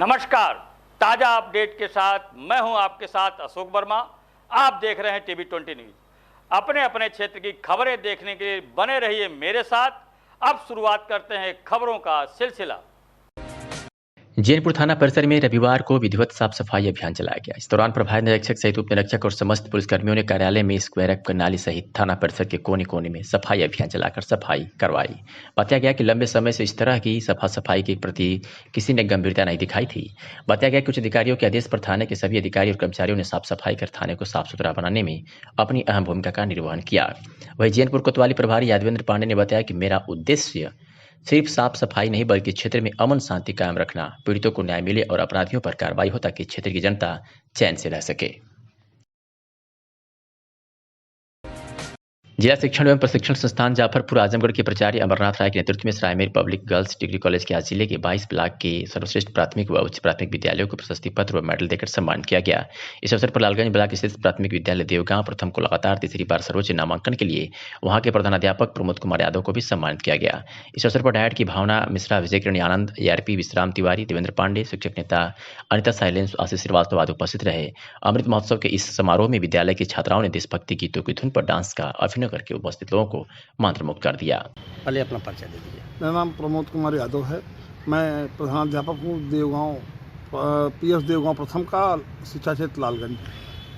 नमस्कार, ताज़ा अपडेट के साथ मैं हूं आपके साथ अशोक वर्मा। आप देख रहे हैं टीवी 20 न्यूज़। अपने अपने क्षेत्र की खबरें देखने के लिए बने रहिए मेरे साथ। अब शुरुआत करते हैं खबरों का सिलसिला। जैनपुर थाना परिसर में रविवार को विधिवत साफ सफाई अभियान चलाया गया। इस दौरान प्रभारी निरीक्षक सहित उप निरीक्षक और समस्त पुलिसकर्मियों ने कार्यालय में स्क्वायर प्रणाली सहित थाना परिसर के कोने कोने में सफाई अभियान चलाकर सफाई करवाई। बताया गया कि लंबे समय से इस तरह की सफाई के प्रति किसी ने गंभीरता नहीं दिखाई थी। बताया गया कि कुछ अधिकारियों के आदेश पर थाने के सभी अधिकारी और कर्मचारियों ने साफ सफाई कर थाने को साफ सुथरा बनाने में अपनी अहम भूमिका का निर्वहन किया। वहीं जैनपुर कोतवाली प्रभारी यादवेंद्र पांडे ने बताया कि मेरा उद्देश्य सिर्फ साफ सफाई नहीं बल्कि क्षेत्र में अमन शांति कायम रखना, पीड़ितों को न्याय मिले और अपराधियों पर कार्रवाई हो ताकि क्षेत्र की जनता चैन से रह सके। जिला शिक्षण एवं प्रशिक्षण संस्थान जाफरपुर आजमगढ़ के प्राचार्य अमरनाथ राय के नेतृत्व में सरायमेर पब्लिक गर्ल्स डिग्री कॉलेज के आज जिले के 22 ब्लॉक के सर्वश्रेष्ठ प्राथमिक व उच्च प्राथमिक विद्यालयों को प्रशस्ति पत्र व मेडल देकर सम्मानित किया गया। इस अवसर पर लालगंज ब्लॉक स्थित प्राथमिक विद्यालय देवगांव प्रथम को लगातार तीसरी बार सर्वोच्च नामांकन के लिए वहां के प्रधानाध्यापक प्रमोद कुमार यादव को भी सम्मानित किया गया। इस अवसर पर डायट की भावना मिश्रा, विजय किरण आनंद, ARP विश्राम तिवारी, देवेंद्र पांडे, शिक्षक नेता अनिता साइलेंस, आशीष श्रीवास्तव आदि उपस्थित रहे। अमृत महोत्सव के इस समारोह में विद्यालय की छात्राओं ने देशभक्ति गीतों की धुन पर डांस का अभिनय करके उपस्थित लोगों को मंत्रमुग्ध कर दिया। पहले अपना परिचय दे दीजिए। मेरा नाम प्रमोद कुमार यादव है। मैं प्रधानाध्यापक हूँ देवगांव PS देवगांव प्रथम का, शिक्षा क्षेत्र लालगंज।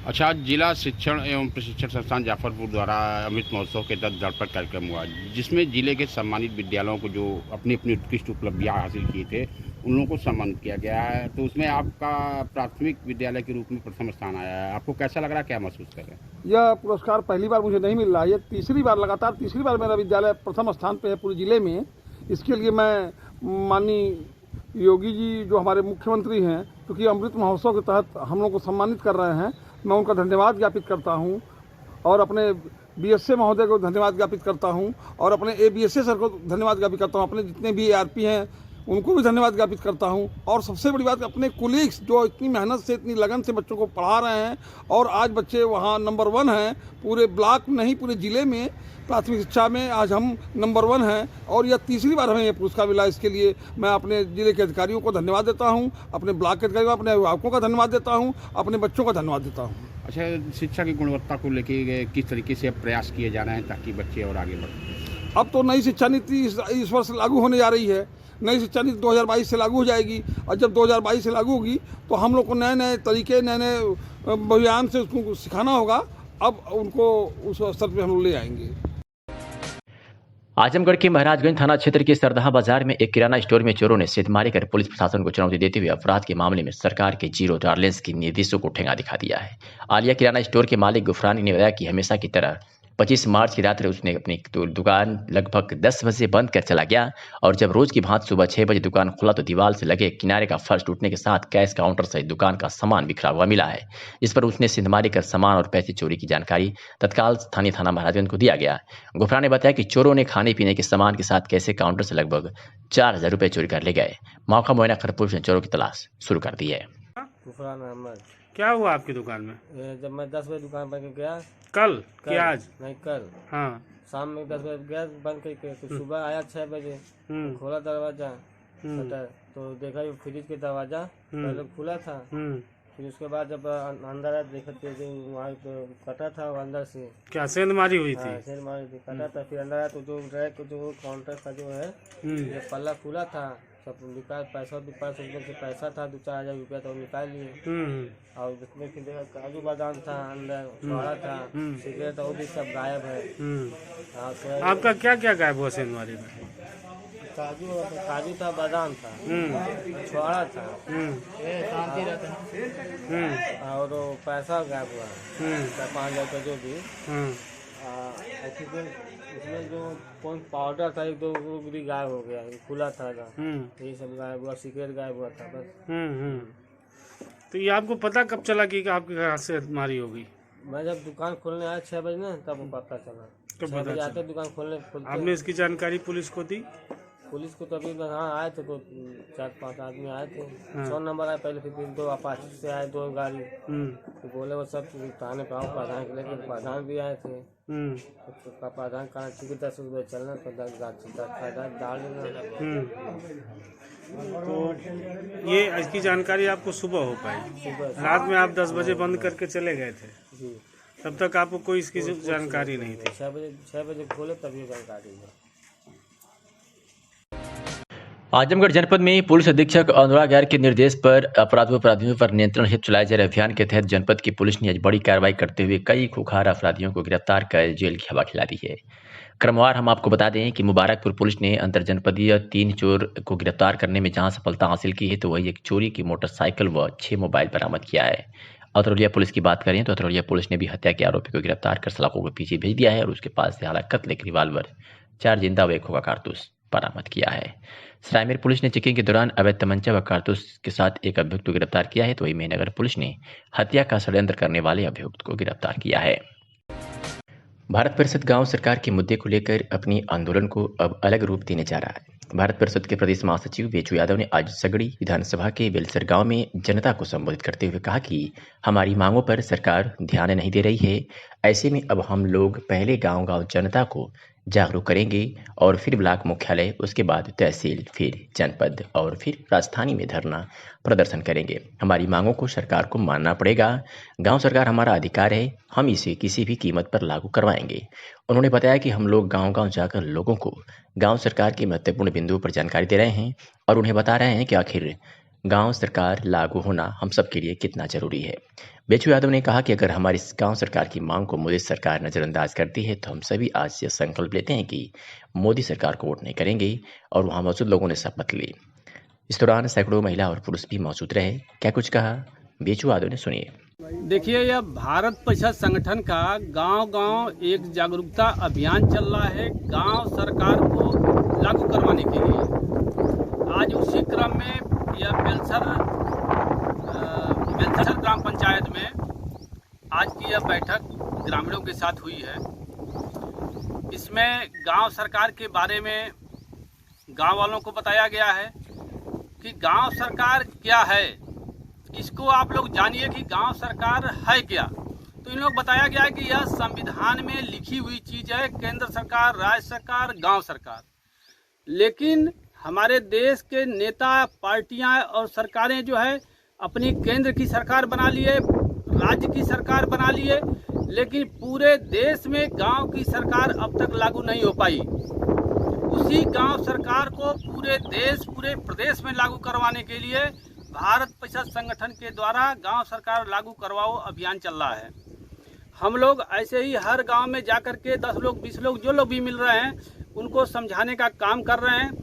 अच्छा, जिला शिक्षण एवं प्रशिक्षण संस्थान जाफरपुर द्वारा अमृत महोत्सव के तहत दर्पण कार्यक्रम हुआ, जिसमें जिले के सम्मानित विद्यालयों को जो अपनी अपनी उत्कृष्ट उपलब्धियां हासिल किए थे उन लोगों को सम्मानित किया गया है। तो उसमें आपका प्राथमिक विद्यालय के रूप में प्रथम स्थान आया है। आपको कैसा लग रहा है, क्या महसूस कर रहे हैं? यह पुरस्कार पहली बार मुझे नहीं मिल रहा है, ये तीसरी बार मेरा विद्यालय प्रथम स्थान पे है पूरे जिले में। इसके लिए मैं माननीय योगी जी जो हमारे मुख्यमंत्री हैं, क्योंकि अमृत महोत्सव के तहत हम लोग को सम्मानित कर रहे हैं, मैं उनका धन्यवाद ज्ञापित करता हूं और अपने BSA महोदय को धन्यवाद ज्ञापित करता हूं और अपने ABSA सर को धन्यवाद ज्ञापित करता हूं। अपने जितने भी ARP हैं उनको भी धन्यवाद ज्ञापित करता हूं और सबसे बड़ी बात अपने कुलीग्स जो इतनी मेहनत से, इतनी लगन से बच्चों को पढ़ा रहे हैं और आज बच्चे वहां नंबर 1 हैं। पूरे ब्लॉक नहीं, पूरे ज़िले में प्राथमिक शिक्षा में आज हम नंबर 1 हैं और यह तीसरी बार हमें यह पुरस्कार मिला। इसके लिए मैं अपने ज़िले के अधिकारियों को धन्यवाद देता हूँ, अपने ब्लॉक के अधिकारियों, अपने अभिभावकों का धन्यवाद देता हूँ, अपने बच्चों का धन्यवाद देता हूँ। अच्छा, शिक्षा की गुणवत्ता को लेकर किस तरीके से प्रयास किए जा रहे हैं ताकि बच्चे और आगे बढ़ें? अब तो नई शिक्षा नीति इस वर्ष लागू होने जा रही है। नई शिक्षा नीति 2022 से लागू हो जाएगी और जब 2022 से लागू होगी तो हम लोग को नए नए तरीके, नए नए बयान से उसको सिखाना होगा। अब उनको उस स्तर पर हम लोग ले आएंगे। आजमगढ़ के महाराजगंज थाना क्षेत्र के सरदहा बाजार में एक किराना स्टोर में चोरों ने छेदमारी कर पुलिस प्रशासन को चुनौती देते हुए अपराध के मामले में सरकार के जीरो टॉलरेंस के निर्देशों को ठेंगा दिखा दिया है। आलिया किराना स्टोर के मालिक गुफरानी ने बताया कि हमेशा की तरह 25 मार्च की रात उसने अपनी दुकान लगभग 10 बजे बंद कर चला गया और जब रोज की भांति सुबह 6 बजे दुकान खुला तो दीवार से लगे किनारे का फर्श टूटने के साथ कैश काउंटर सहित दुकान का सामान बिखरा हुआ मिला है, जिस पर उसने छीनमारी कर सामान और पैसे चोरी की जानकारी तत्काल स्थानीय थाना महाराजगंज को दिया गया। गुफरान ने बताया कि चोरों ने खाने पीने के सामान के साथ कैसे काउंटर से लगभग 4000 रुपये चोरी कर ले गए। मौका मुआयना कर पुलिस ने चोरों की तलाश शुरू कर दी है। क्या हुआ आपकी दुकान में? जब मैं 10 बजे दुकान बंद करके गया, कल कि आज? नहीं, कल। हाँ। शाम में 10 बजे गया बंद करके, तो सुबह आया 6 बजे, खोला दरवाजा शटर, तो देखा फ्रिज के दरवाजा पहले खुला था। फिर उसके बाद जब अंदर आया देखा तो वहाँ कटा था अंदर से। क्या सेंधमारी हुई थी? सेंधमारी थी, कटा था। फिर अंदर आया तो जो रैक जो काउंटर का जो है ये पल्ला खुला था, सब निकाल, पैसा भी 500 रुपये से पैसा था, 2-4 हजार रुपया तो निकाल लिए। और जिसमें फिर देखा काजू बादाम था, अंदर छोड़ा था, सिगरेट और भी सब गायब है। आपका क्या क्या गायब हुआ सेंधमारी में? काजू था, बादाम था, छोड़ा था और पैसा गायब हुआ 5 हजार का जो भी। इसमें जो कौन पाउडर था एक दो वो भी गायब हो गया, खुला था। ये सब गायब हुआ, सिगरेट गायब हुआ था बस। तो ये आपको पता कब चला कि आपके घर से मारी होगी? मैं जब दुकान खोलने आया 6 बजे ना, तब पता चला। 6 बजे आते दुकान खोलने। आपने इसकी जानकारी पुलिस को दी? पुलिस को तो अभी हाँ आए थे, तो 4-5 आदमी आए थे। 100 नंबर आए पहले, फिर 2 अपाची से आए 2 गाड़ी। तो बोले वो सब थाने पे आओ प्रधान के लेके, प्रधान भी आए थे। तो प्रधान कहा ठीक है 10 रुपये चलना, तो 10 डाल देना। तो ये इसकी जानकारी आपको सुबह हो पाई? रात में आप 10 बजे बंद करके चले गए थे? जी। तब तक आपको कोई इसकी जानकारी नहीं थी? 6 बजे खोले तब ये जानकारी है। आजमगढ़ जनपद में पुलिस अधीक्षक अनुराग यार के निर्देश पर अपराधियों पर नियंत्रण हेतु चलाए जा रहे अभियान के तहत जनपद की पुलिस ने आज बड़ी कार्रवाई करते हुए कई खुखार अपराधियों को गिरफ्तार कर जेल की हवा खिला दी है। क्रमवार हम आपको बता दें कि मुबारकपुर पुलिस ने अंतर जनपदीय 3 चोर को गिरफ्तार करने में जहां सफलता हासिल की है, तो वही एक चोरी की मोटरसाइकिल व 6 मोबाइल बरामद किया है। अतरौलिया पुलिस की बात करें तो अतरौलिया पुलिस ने भी हत्या के आरोपी को गिरफ्तार कर सलाखों के पीछे भेज दिया है और उसके पास से कत्ल, एक रिवाल्वर, 4 जिंदा व 1 खोखा कारतूस बरामद किया है। सरायमेर पुलिस ने चेकिंग के दौरान अवैध तमंचा व कारतूस के साथ एक अभियुक्त को गिरफ्तार किया है, तो वही मेहनगर पुलिस ने हत्या का षड्यंत्र करने वाले अभियुक्त को गिरफ्तार किया है। भारत परिषद गांव सरकार के मुद्दे को लेकर अपनी आंदोलन को अब अलग रूप देने जा रहा है। भारत परिषद के प्रदेश महासचिव बेचू यादव ने आज सगड़ी विधानसभा के बेलसर गांव में जनता को संबोधित करते हुए कहा कि हमारी मांगों पर सरकार ध्यान नहीं दे रही है। ऐसे में अब हम लोग पहले गांव-गांव जनता को जागरूक करेंगे और फिर ब्लॉक मुख्यालय, उसके बाद तहसील, फिर जनपद और फिर राजधानी में धरना प्रदर्शन करेंगे। हमारी मांगों को सरकार को मानना पड़ेगा। गांव सरकार हमारा अधिकार है, हम इसे किसी भी कीमत पर लागू करवाएंगे। उन्होंने बताया कि हम लोग गांव-गांव जाकर लोगों को गांव सरकार के महत्वपूर्ण बिंदुओं पर जानकारी दे रहे हैं और उन्हें बता रहे हैं कि आखिर गांव सरकार लागू होना हम सबके लिए कितना जरूरी है। बेचू यादव ने कहा कि अगर हमारी गांव सरकार की मांग को मोदी सरकार नजरअंदाज करती है तो हम सभी आज से संकल्प लेते हैं कि मोदी सरकार को वोट नहीं करेंगे, और वहां मौजूद लोगों ने शपथ ली। इस दौरान सैकड़ों महिला और पुरुष भी मौजूद रहे। क्या कुछ कहा बेचू यादव ने, सुनिए। देखिए, यह भारत परिषद संगठन का गांव-गांव एक जागरूकता अभियान चल रहा है गांव सरकार को लागू करवाने के लिए। आज उसी क्रम में यह बेलसर ग्राम पंचायत में आज की यह बैठक ग्रामीणों के साथ हुई है। इसमें गांव सरकार के बारे में गांव वालों को बताया गया है कि गांव सरकार क्या है, इसको आप लोग जानिए कि गांव सरकार है क्या। तो इन लोग बताया गया है कि यह संविधान में लिखी हुई चीज है, केंद्र सरकार, राज्य सरकार, गांव सरकार। लेकिन हमारे देश के नेता, पार्टियां और सरकारें जो है अपनी केंद्र की सरकार बना लिए, राज्य की सरकार बना लिए, लेकिन पूरे देश में गांव की सरकार अब तक लागू नहीं हो पाई। उसी गांव सरकार को पूरे देश, पूरे प्रदेश में लागू करवाने के लिए भारत परिषद संगठन के द्वारा गांव सरकार लागू करवाओ अभियान चल रहा है। हम लोग ऐसे ही हर गांव में जाकर के 10 लोग, 20 लोग, जो लोग भी मिल रहे हैं उनको समझाने का काम कर रहे हैं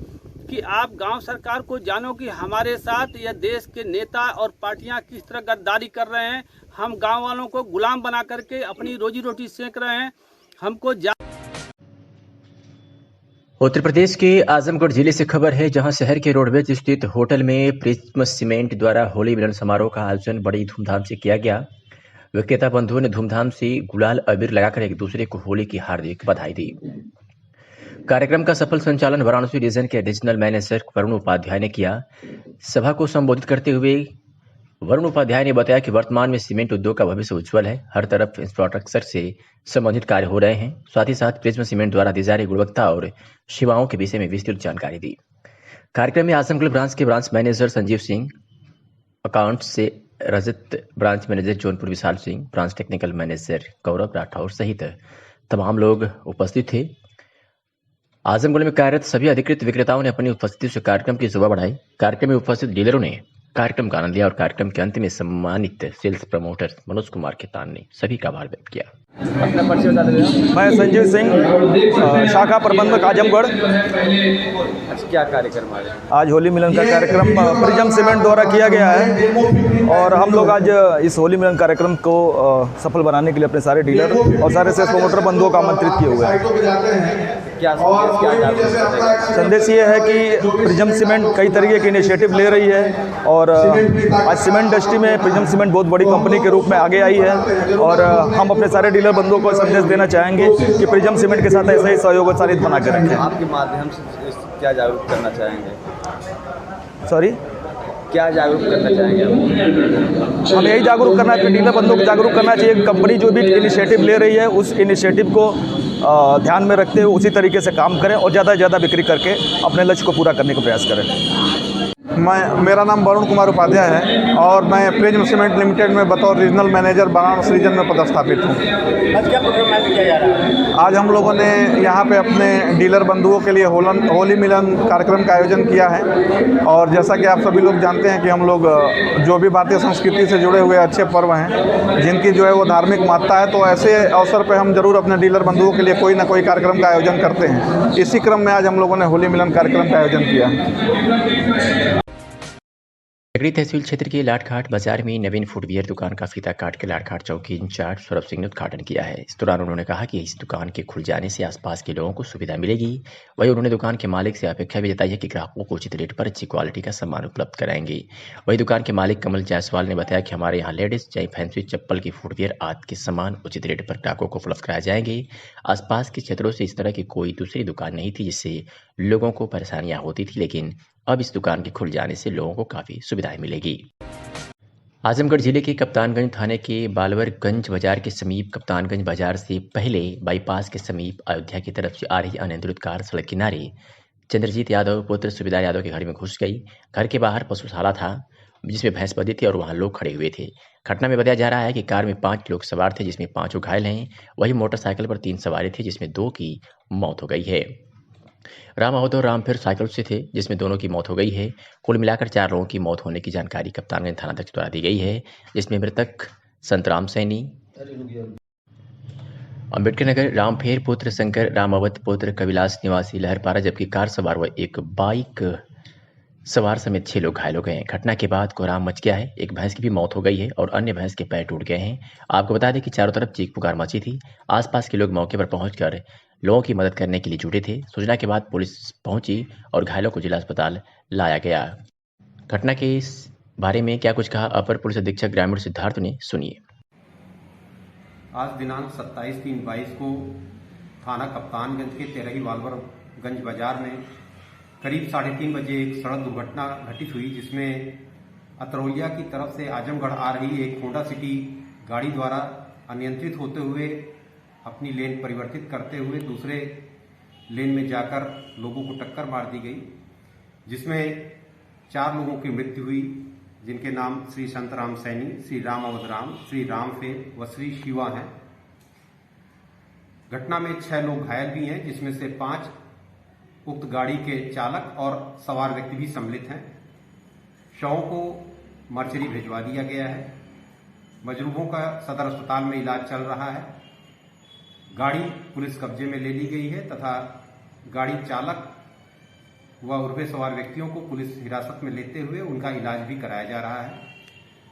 कि आप गांव सरकार को जानो कि हमारे साथ यह देश के नेता और पार्टियां किस तरह गद्दारी कर रहे हैं। हम गांव वालों को गुलाम बना करके अपनी रोजी रोटी सेक रहे हैं। हमको उत्तर प्रदेश के आजमगढ़ जिले से खबर है, जहां शहर के रोडवेज स्थित होटल में प्रिज्म सीमेंट द्वारा होली मिलन समारोह का आयोजन बड़ी धूमधाम से किया गया। विक्रेता बंधुओं ने धूमधाम से गुलाल अबीर लगाकर एक दूसरे को होली की हार्दिक बधाई दी। कार्यक्रम का सफल संचालन वाराणसी रीजन के एडिशनल मैनेजर वरुण उपाध्याय ने किया। सभा को संबोधित करते हुए वरुण उपाध्याय ने बताया कि वर्तमान में सीमेंट उद्योग का भविष्य उज्जवल है। हर तरफ इंफ्रास्ट्रक्चर से संबंधित कार्य हो रहे हैं। साथ ही साथ प्रिज्म सीमेंट द्वारा दी जा रही गुणवत्ता और सेवाओं के विषय में विस्तृत जानकारी दी। कार्यक्रम में आजमगढ़ ब्रांच के branch manager Sanjeev Singh, account से रजत, branch manager Jaunpur Vishal Singh, branch technical manager गौरव राठौर सहित तमाम लोग उपस्थित थे। आजमगढ़ में कार्यरत सभी अधिकृत विक्रेताओं ने अपनी उपस्थिति से कार्यक्रम की शोभा बढ़ाई। कार्यक्रम में उपस्थित डीलरों ने कार्यक्रम का आनंद लिया और कार्यक्रम के अंत में सम्मानित सेल्स प्रमोटर मनोज कुमार खेतान ने सभी का आभार व्यक्त किया। मैं संजीव सिंह, शाखा प्रबंधक आजमगढ़। क्या कार्यक्रम है? आज होली मिलन का कार्यक्रम प्रिज्म सीमेंट द्वारा किया गया है और हम लोग आज इस होली मिलन कार्यक्रम को सफल बनाने के लिए अपने सारे डीलर और सारे सेल्स प्रमोटर बंधुओं को आमंत्रित किए हुए हैं। क्या जागरूकता? संदेश ये है कि प्रिज्म सीमेंट कई तरीके के इनिशिएटिव ले रही है और आज सीमेंट इंडस्ट्री में प्रिज्म सीमेंट बहुत बड़ी कंपनी के रूप में आगे आई है और हम अपने सारे डीलर बंधुओं को संदेश देना चाहेंगे कि प्रिज्म सीमेंट के साथ ऐसा ही सहयोग सारित बना के रखें। आपके माध्यम से क्या जागरूक करना चाहेंगे? सॉरी, क्या जागरूक करना चाहेंगे? हम यही जागरूक करना है, डीलर बंधुओं को जागरूक करना चाहिए। कंपनी जो भी इनिशिएटिव ले रही है उस इनिशिएटिव को ध्यान में रखते हुए उसी तरीके से काम करें और ज़्यादा से ज़्यादा बिक्री करके अपने लक्ष्य को पूरा करने का प्रयास करें। मेरा नाम वरुण कुमार उपाध्याय है और मैं प्रिज्म सीमेंट लिमिटेड में बतौर रीजनल मैनेजर बनारस रीजन में पदस्थापित हूँ। आज क्या प्रोग्राम किया जा रहा है? आज हम लोगों ने यहाँ पे अपने डीलर बंधुओं के लिए होली मिलन कार्यक्रम का आयोजन किया है और जैसा कि आप सभी लोग जानते हैं कि हम लोग जो भी भारतीय संस्कृति से जुड़े हुए अच्छे पर्व हैं जिनकी जो है वो धार्मिक महत्ता है, तो ऐसे अवसर पर हम जरूर अपने डीलर बंधुओं के लिए कोई ना कोई कार्यक्रम का आयोजन करते हैं। इसी क्रम में आज हम लोगों ने होली मिलन कार्यक्रम का आयोजन किया। नगरी तहसील क्षेत्र के लाटघाट बाजार में नवीन फुटवियर दुकान का फीता काट के लाटघाट चौकी इंचार्ज सौरभ सिंह ने उद्घाटन किया है। इस दौरान उन्होंने कहा कि इस दुकान के खुल जाने से आसपास के लोगों को सुविधा मिलेगी। वहीं उन्होंने दुकान के मालिक से अपेक्षा भी जताई है कि ग्राहकों को उचित रेट पर अच्छी क्वालिटी का सामान उपलब्ध कराएंगे। वहीं दुकान के मालिक कमल जायसवाल ने बताया कि हमारे यहाँ लेडीज चाहे फैंसी चप्पल की फुटवियर आदि के सामान उचित रेट पर ग्राहकों को उपलब्ध कराए जाएंगे। आसपास के क्षेत्रों से इस तरह की कोई दूसरी दुकान नहीं थी जिससे लोगों को परेशानियां होती थी, लेकिन अब इस दुकान के खुल जाने से लोगों को काफ़ी सुविधाएं मिलेगी। आजमगढ़ जिले के कप्तानगंज थाने के बालवरगंज बाजार के समीप कप्तानगंज बाजार से पहले बाईपास के समीप अयोध्या की तरफ से आ रही अनियंत्रित कार सड़क किनारे चंद्रजीत यादव पुत्र सुबेदार यादव के घर में घुस गई। घर के बाहर पशुशाला था जिसमें भैंस बंधी थी और वहां लोग खड़े हुए थे। घटना में बताया जा रहा है कि कार में 5 लोग सवार थे जिसमें 5 घायल हैं। वहीं मोटरसाइकिल पर 3 सवारी थे जिसमें 2 की मौत हो गई है। राम अवध और राम फिर साइकिल से थे जिसमें दोनों की मौत हो गई है। कुल मिलाकर 4 लोगों की मौत होने की जानकारी कप्तानगंज थानाध्यक्ष द्वारा दी गई है, जिसमें मृतक संतराम सैनी, अम्बेडकर नगर रामफेर पुत्र शंकर, राम अवध पुत्र कविलास निवासी लहरपारा, जबकि कार सवार व एक बाइक सवार समेत 6 लोग घायल हो गए हैं। घटना के बाद कोहराम मच गया है। एक भैंस की भी मौत हो गई है और अन्य भैंस के पैर टूट गए हैं। आपको बता दें कि चारों तरफ चीख पुकार मची थी। आसपास के लोग मौके पर पहुंचकर लोगों की मदद करने के लिए जुटे थे। सूचना के बाद पुलिस पहुंची और घायलों को जिला अस्पताल लाया गया। घटना के इस बारे में क्या कुछ कहा अपर पुलिस अधीक्षक ग्रामीण सिद्धार्थ ने, सुनिए। आज दिनांक 27/3/22 को थाना कप्तानगंज के तेरही बालवरगंज बाजार में करीब 3:30 बजे एक सड़क दुर्घटना घटित हुई जिसमें अतरौलिया की तरफ से आजमगढ़ आ रही एक होंडा सिटी गाड़ी द्वारा अनियंत्रित होते हुए अपनी लेन परिवर्तित करते हुए दूसरे लेन में जाकर लोगों को टक्कर मार दी गई, जिसमें 4 लोगों की मृत्यु हुई जिनके नाम श्री संतराम सैनी, श्री राम अवध राम, श्री रामफेर व श्री शिवा हैं। घटना में 6 लोग घायल भी हैं जिसमें से 5 उक्त गाड़ी के चालक और सवार व्यक्ति भी सम्मिलित हैं। शवों को मर्चरी भिजवा दिया गया है। मजरूहों का सदर अस्पताल में इलाज चल रहा है। गाड़ी पुलिस कब्जे में ले ली गई है तथा गाड़ी चालक व उर्वे सवार व्यक्तियों को पुलिस हिरासत में लेते हुए उनका इलाज भी कराया जा रहा है।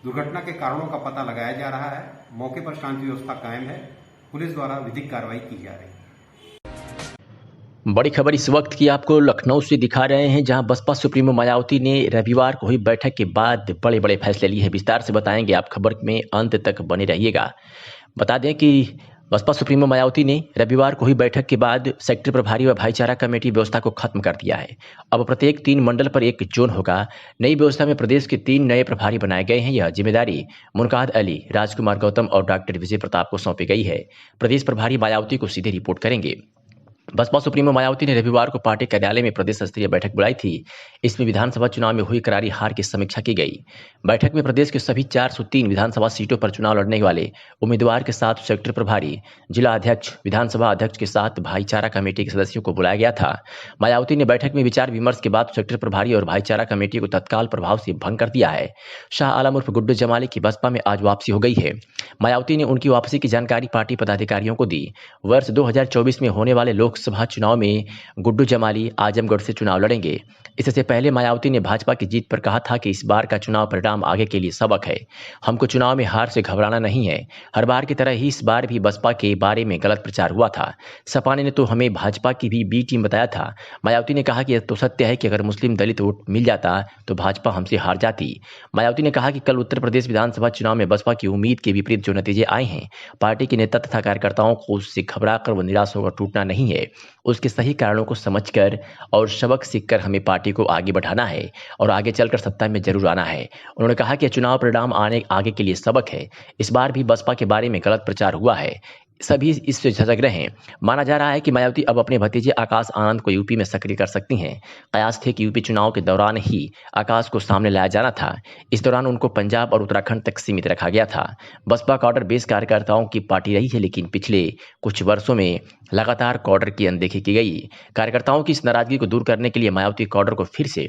दुर्घटना के कारणों का पता लगाया जा रहा है। मौके पर शांति व्यवस्था कायम है। पुलिस द्वारा विधिक कार्रवाई की जा रही है। बड़ी खबर इस वक्त की आपको लखनऊ से दिखा रहे हैं, जहां बसपा सुप्रीमो मायावती ने रविवार को हुई बैठक के बाद बड़े बड़े फैसले लिए हैं। विस्तार से बताएंगे, आप खबर में अंत तक बने रहिएगा। बता दें कि बसपा सुप्रीमो मायावती ने रविवार को हुई बैठक के बाद सेक्टर प्रभारी व भाईचारा कमेटी व्यवस्था को खत्म कर दिया है। अब प्रत्येक 3 मंडल पर एक जोन होगा। नई व्यवस्था में प्रदेश के 3 नए प्रभारी बनाए गए हैं। यह जिम्मेदारी मुनकाद अली, राजकुमार गौतम और डॉक्टर विजय प्रताप को सौंपी गई है। प्रदेश प्रभारी मायावती को सीधे रिपोर्ट करेंगे। बसपा सुप्रीमो मायावती ने रविवार को पार्टी कार्यालय में प्रदेश स्तरीय बैठक बुलाई थी। इसमें विधानसभा चुनाव में हुई करारी हार की समीक्षा की गई। बैठक में प्रदेश के सभी 403 विधानसभा सीटों पर चुनाव लड़ने वाले उम्मीदवार के साथ सेक्टर प्रभारी, जिला अध्यक्ष, विधानसभा अध्यक्ष के साथ भाईचारा कमेटी के सदस्यों को बुलाया गया था। मायावती ने बैठक में विचार विमर्श के बाद सेक्टर प्रभारी और भाईचारा कमेटी को तत्काल प्रभाव से भंग कर दिया है। शाह आलम उर्फ गुड्डू जमाली की बसपा में आज वापसी हो गई है। मायावती ने उनकी वापसी की जानकारी पार्टी पदाधिकारियों को दी। वर्ष 2024 में होने वाले लोकसभा लोकसभा चुनाव में गुड्डू जमाली आजमगढ़ से चुनाव लड़ेंगे। इससे पहले मायावती ने भाजपा की जीत पर कहा था कि इस बार का चुनाव परिणाम आगे के लिए सबक है। हमको चुनाव में हार से घबराना नहीं है। हर बार की तरह ही इस बार भी बसपा के बारे में गलत प्रचार हुआ था। सपा ने तो हमें भाजपा की भी बी टीम बताया था। मायावती ने कहा कि यह तो सत्य है कि अगर मुस्लिम दलित वोट मिल जाता तो भाजपा हमसे हार जाती। मायावती ने कहा कि कल उत्तर प्रदेश विधानसभा चुनाव में बसपा की उम्मीद के विपरीत जो नतीजे आए हैं, पार्टी के नेता तथा कार्यकर्ताओं को उससे घबराकर व निराश होकर टूटना नहीं है। उसके सही कारणों को समझकर और सबक सीखकर हमें पार्टी को आगे बढ़ाना है और आगे चलकर सत्ता में जरूर आना है। उन्होंने कहा कि चुनाव परिणाम आगे के लिए सबक है। इस बार भी बसपा के बारे में गलत प्रचार हुआ है, सभी इससे झिझक रहे हैं। माना जा रहा है कि मायावती अब अपने भतीजे आकाश आनंद को यूपी में सक्रिय कर सकती हैं। कयास थे कि यूपी चुनाव के दौरान ही आकाश को सामने लाया जाना था। इस दौरान उनको पंजाब और उत्तराखंड तक सीमित रखा गया था। बसपा काडर बेस कार्यकर्ताओं की पार्टी रही है, लेकिन पिछले कुछ वर्षों में लगातार काडर की अनदेखी की गई। कार्यकर्ताओं की इस नाराजगी को दूर करने के लिए मायावती काडर को फिर से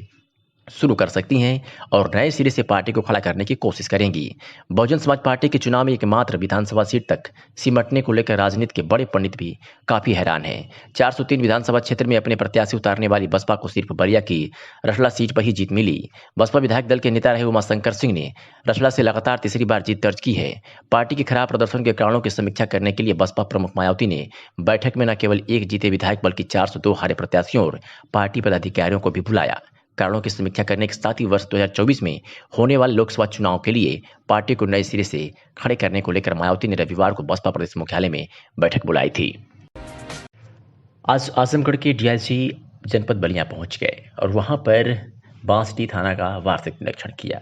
शुरू कर सकती हैं और नए सिरे से पार्टी को खड़ा करने की कोशिश करेंगी। बहुजन समाज पार्टी के चुनाव में एकमात्र विधानसभा सीट तक सिमटने को लेकर राजनीति के बड़े पंडित भी काफी हैरान हैं। 403 विधानसभा क्षेत्र में अपने प्रत्याशी उतारने वाली बसपा को सिर्फ बलिया की रसला सीट पर ही जीत मिली। बसपा विधायक दल के नेता रहे उमाशंकर सिंह ने रसला से लगातार तीसरी बार जीत दर्ज की है। पार्टी के खराब प्रदर्शन के कारणों की समीक्षा करने के लिए बसपा प्रमुख मायावती ने बैठक में न केवल एक जीते विधायक बल्कि 402 हारे प्रत्याशियों और पार्टी पदाधिकारियों को भी बुलाया। कारणों की समीक्षा करने के साथ ही वर्ष 2024 में होने वाले लोकसभा चुनाव के लिए पार्टी को नए सिरे से खड़े करने को लेकर मायावती ने रविवार को बसपा प्रदेश मुख्यालय में बैठक बुलाई थी। आज आजमगढ़ के डीआईजी जनपद बलिया पहुंच गए और वहां पर बांसडी थाना का वार्षिक निरीक्षण किया।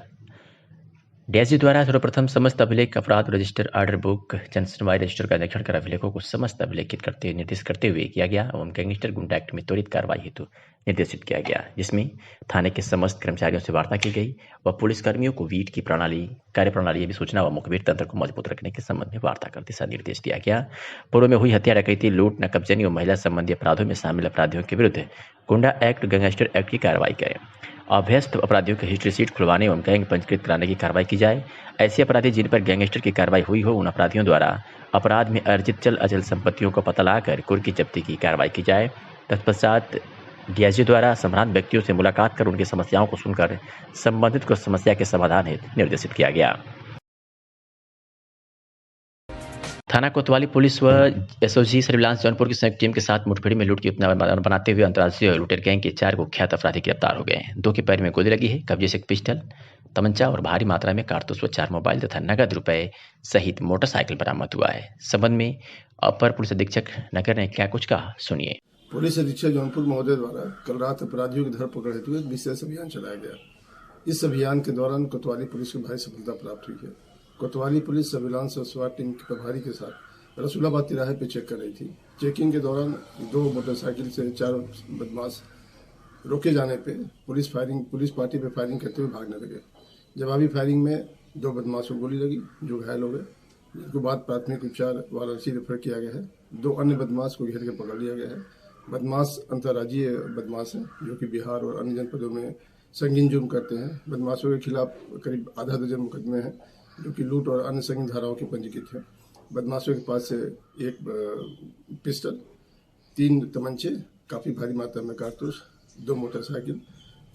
डीआईजी द्वारा सर्वप्रथम समस्त अभिलेख अपराध रजिस्टर ऑर्डर बुक जनसुनवाई रजिस्टर का निरीक्षण कर अभिलेखों को समस्त अभिलेखित करते निर्देश करते हुए किया गया एवं गैंगस्टर गुंडा एक्ट में त्वरित कार्रवाई हेतु निर्देशित किया गया, जिसमें थाने के समस्त कर्मचारियों से वार्ता की गई व पुलिसकर्मियों को वीट की कार्यप्रणाली सूचना व मुखबिर तंत्र को मजबूत रखने के संबंध में वार्ता कर दिशा निर्देश दिया गया। पूर्व में हुई हत्या, डकैती, लूट, नकबजनी और महिला संबंधी अपराधों में शामिल अपराधियों के विरुद्ध गुंडा एक्ट, गैंगस्टर एक्ट की कार्रवाई करें। अभ्यस्त अपराधियों की हिस्ट्री सीट खुलवाने एवं गैंग पंजीकृत कराने की कार्रवाई की जाए। ऐसे अपराधी जिन पर गैंगस्टर की कार्रवाई हुई हो, उन अपराधियों द्वारा अपराध में अर्जित चल अचल संपत्तियों को पता लगाकर कुर्की जब्ती की कार्रवाई की जाए। तत्पश्चात डीआईजी द्वारा संभ्रांत व्यक्तियों से मुलाकात कर उनकी समस्याओं को सुनकर संबंधित को समस्या के समाधान हेतु निर्देशित किया गया। थाना कोतवाली पुलिस व एसओजी सर्विलांस जौनपुर की संयुक्त टीम के साथ मुठभेड़ में लूट की योजना बनाते हुए अंतर्राष्ट्रीय लुटेर गैंग के 4 कुख्यात अपराधी गिरफ्तार हो गए। 2 के पैर में गोली लगी है। कब्जे से एक पिस्टल, तमंचा और भारी मात्रा में कारतूस व 4 मोबाइल तथा नगद रुपए सहित मोटरसाइकिल बरामद हुआ है। संबंध में अपर पुलिस अधीक्षक नगर ने क्या कुछ कहा, सुनिए। पुलिस अधीक्षक जौनपुर महोदय द्वारा कल रात अपराधियों की धरपकड़ हेतु एक विशेष अभियान चलाया गया। इस अभियान के दौरान कोतवाली पुलिस को भारी सफलता प्राप्त हुई है। कोतवाली पुलिस सर्विलांस और स्वाट टीम के प्रभारी के साथ रसूलाबाद तिराहे पे चेक कर रही थी। चेकिंग के दौरान 2 मोटरसाइकिल से 4 बदमाश रोके जाने पे पुलिस पार्टी पे फायरिंग करते हुए भागने लगे। जवाबी फायरिंग में 2 बदमाशों को गोली लगी जो घायल हो गए, जिसके बाद प्राथमिक उपचार वाराणसी रेफर किया गया है। 2 अन्य बदमाश को घेर के पकड़ लिया गया है। बदमाश अंतर्राज्यीय बदमाश हैं जो कि बिहार और अन्य जनपदों में संगीन जुर्म करते हैं। बदमाशों के खिलाफ करीब आधा दर्जन मुकदमे हैं जो कि लूट और अन्य संगीन धाराओं के पंजीकृत हैं। बदमाशों के पास से 1 पिस्टल, 3 तमंचे, काफ़ी भारी मात्रा में कारतूस, 2 मोटरसाइकिल,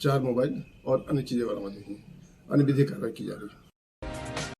4 मोबाइल और अन्य चीज़ें बरामद हुई हैं। अन्य विधिक कार्रवाई की जा रही है।